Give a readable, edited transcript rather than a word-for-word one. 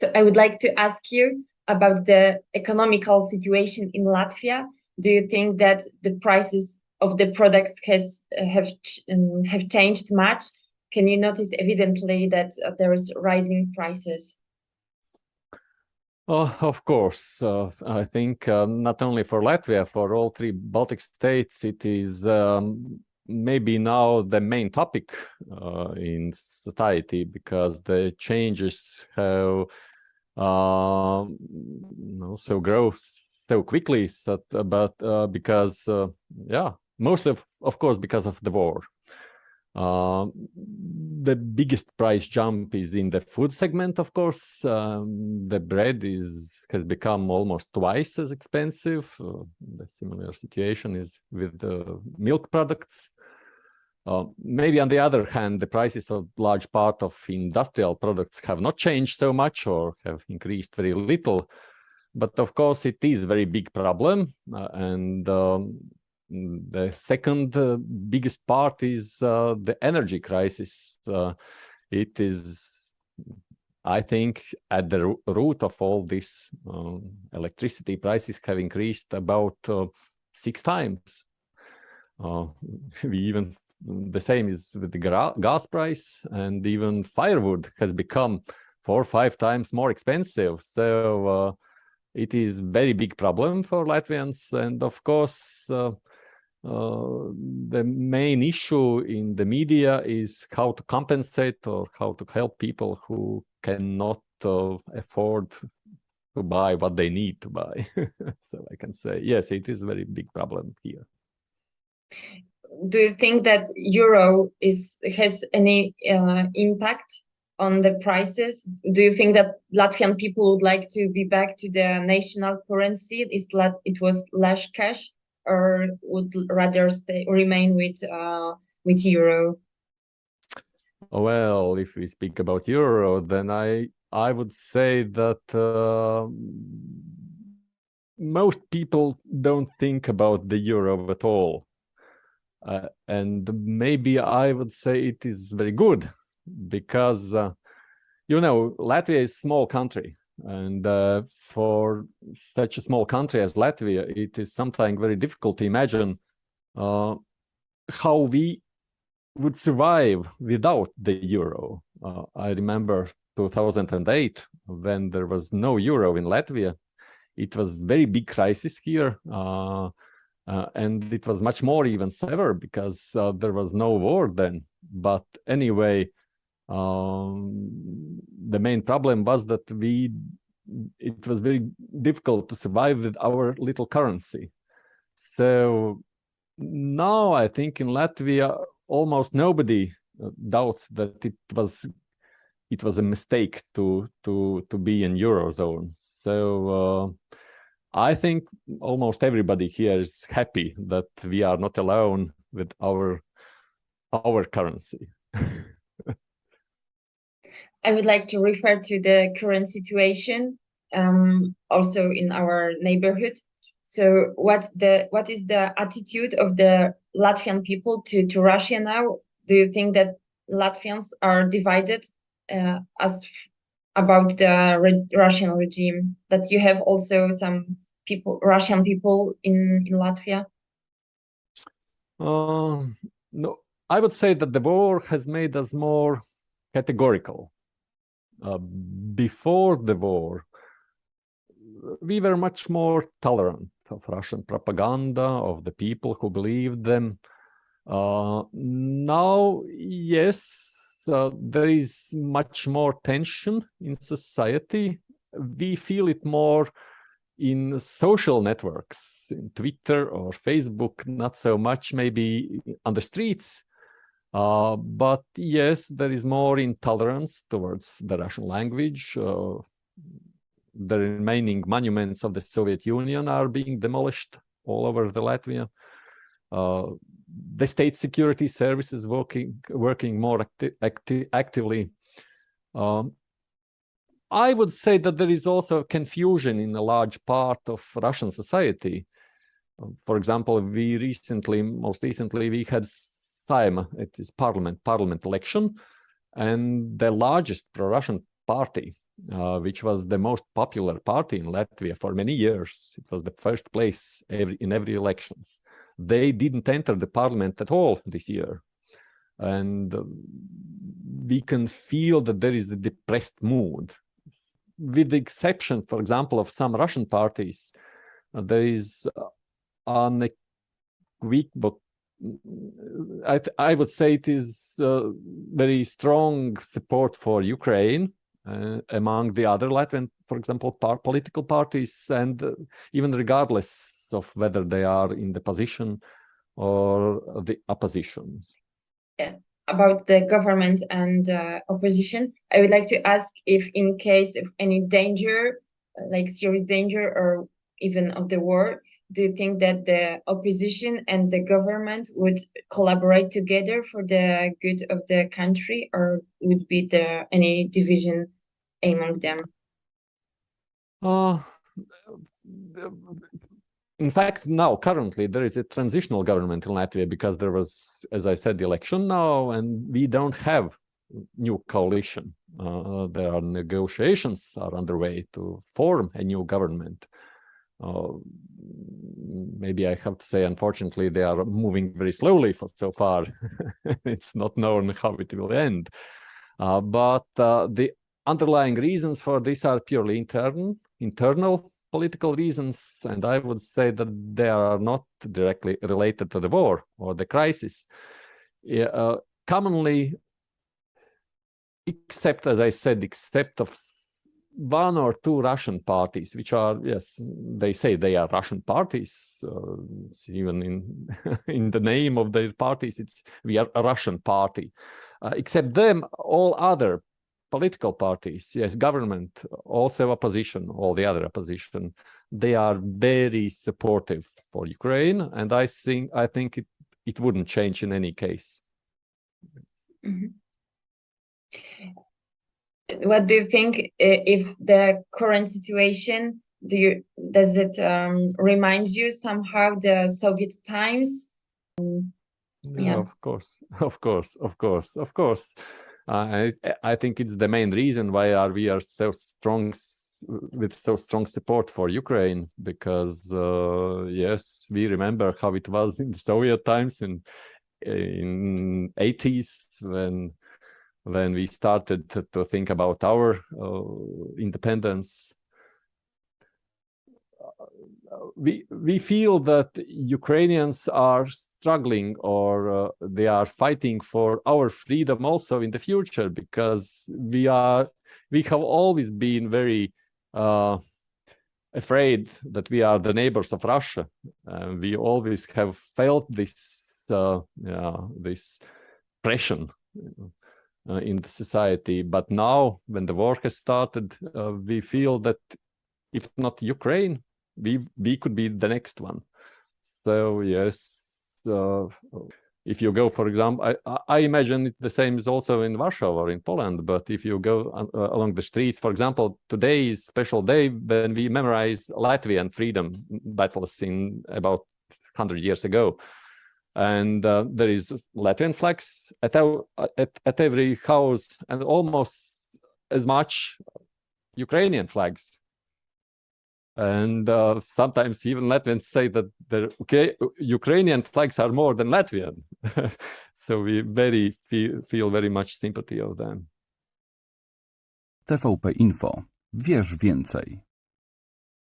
So I would like to ask you about the economical situation in Latvia. Do you think that the prices of the products have changed much? Can you notice evidently that there is rising prices? Of course, I think not only for Latvia, for all three Baltic states, it is maybe now the main topic in society, because the changes have so grow so quickly, but because mostly of course because of the war. The biggest price jump is in the food segment, of course. The bread has become almost twice as expensive. The similar situation is with the milk products. Maybe on the other hand, the prices of large part of industrial products have not changed so much or have increased very little. But of course, it is a very big problem. The second biggest part is the energy crisis. It is, I think, at the root of all this. Electricity prices have increased about 6 times. The same is with the gas price, and even firewood has become 4 or 5 times more expensive. So it is a very big problem for Latvians, and of course, the main issue in the media is how to compensate or how to help people who cannot afford to buy what they need to buy. So I can say, yes, it is a very big problem here. Do you think that euro has any impact on the prices? Do you think that Latvian people would like to be back to the national currency? It was less cash, or would rather remain with euro? Well, if we speak about euro, then I would say that most people don't think about the euro at all. And maybe I would say it is very good, because Latvia is a small country, and for such a small country as Latvia, it is sometimes very difficult to imagine how we would survive without the euro. I remember 2008, when there was no euro in Latvia. It was a very big crisis here. And it was much more even severe because there was no war then. But anyway, the main problem was that it was very difficult to survive with our little currency. So now I think in Latvia, almost nobody doubts that it was a mistake to be in Eurozone. So I think almost everybody here is happy that we are not alone with our currency. I would like to refer to the current situation, also in our neighborhood. So what is the attitude of the Latvian people to Russia now? Do you think that Latvians are divided about the Russian regime? That you have also some Russian people in Latvia? No, I would say that the war has made us more categorical. Before the war, we were much more tolerant of Russian propaganda, of the people who believed them. Now, yes, there is much more tension in society. We feel it more in social networks, in Twitter or Facebook, not so much maybe on the streets. But yes, there is more intolerance towards the Russian language. The remaining monuments of the Soviet Union are being demolished all over the Latvia. The state security services working more actively. I would say that there is also confusion in a large part of Russian society. For example, most recently, we had Saima, it is parliament election, and the largest pro-Russian party which was the most popular party in Latvia for many years. It was the first place in every election. They didn't enter the parliament at all this year. And we can feel that there is a depressed mood. With the exception, for example, of some Russian parties, there is on I would say it is very strong support for Ukraine among the other Latvian, for example, political parties, and even regardless of whether they are in the position or the opposition. About the government and opposition, I would like to ask if in case of any danger, like serious danger or even of the war, do you think that the opposition and the government would collaborate together for the good of the country, or would be there any division among them? In fact, now, currently, there is a transitional government in Latvia because there was, as I said, the election now, and we don't have new coalition. There are negotiations are underway to form a new government. Maybe I have to say, unfortunately, they are moving very slowly so far. It's not known how it will end. But the underlying reasons for this are purely internal political reasons, and I would say that they are not directly related to the war or the crisis. Commonly, except, as I said, except of one or two Russian parties, which are, yes, they say they are Russian parties. It's even in the name of their parties, we are a Russian party. Except them, all other political parties, yes, government, also opposition, all the other opposition, they are very supportive for Ukraine, and I think it wouldn't change in any case. Mm-hmm. What do you think if the current situation, does it remind you somehow the Soviet times? Yeah, of course. I think it's the main reason why we are so strong, with so strong support for Ukraine, because yes, we remember how it was in the Soviet times in 80s when we started to think about our independence. We feel that Ukrainians are struggling, or they are fighting for our freedom also in the future, because we have always been very afraid that we are the neighbors of Russia. We always have felt this pressure in the society. But now, when the war has started, we feel that if not Ukraine, we could be the next one. So yes, if you go, for example, I imagine the same is also in Warsaw or in Poland. But if you go along the streets, for example, today is a special day when we memorize Latvian freedom battles in about 100 years ago. And there is Latvian flags at every house, and almost as much Ukrainian flags. And sometimes even Latvians say that the Ukrainian flags are more than Latvian. So we feel very much sympathy of them. tvp.info. Wiesz więcej.